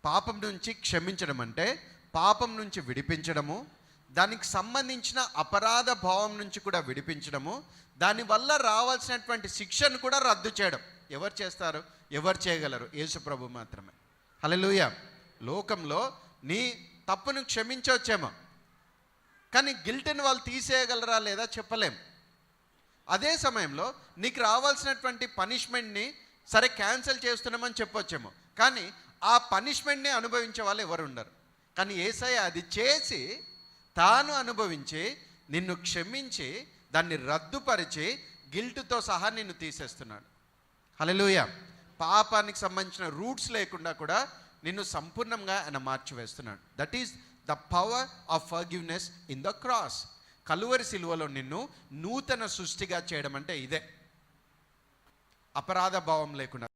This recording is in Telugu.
పాపం నుంచి క్షమించడం అంటే పాపం నుంచి విడిపించడము, దానికి సంబంధించిన అపరాధ భావం నుంచి కూడా విడిపించడము, దానివల్ల రావాల్సినటువంటి శిక్షను కూడా రద్దు చేయడం. ఎవరు చేస్తారు? ఎవరు చేయగలరు? యేసు ప్రభు మాత్రమే. హల్లెలూయా. లోకంలో నీ తప్పును క్షమించవచ్చేమో, కానీ గిల్ట్ని వాళ్ళు తీసేయగలరా లేదా చెప్పలేం. అదే సమయంలో నీకు రావాల్సినటువంటి పనిష్మెంట్ని సరే క్యాన్సిల్ చేస్తున్నామని చెప్పొచ్చేమో, కానీ ఆ పనిష్మెంట్ని అనుభవించే వాళ్ళు ఎవరు ఉండరు. కానీ యేసయ్య అది చేసి తాను అనుభవించి నిన్ను క్షమించి దాన్ని రద్దుపరిచి గిల్ట్తో సహా నిన్ను తీసేస్తున్నాడు. హల్లెలూయా. పాపానికి సంబంధించిన రూట్స్ లేకుండా కూడా నిన్ను సంపూర్ణంగా ఆయన మార్చివేస్తున్నాడు. That is the power of forgiveness in the cross. కలువరి సిలువలో నిన్ను నూతన సృష్టిగా చేయడం అంటే ఇదే. అపరాధ భావం లేకుండా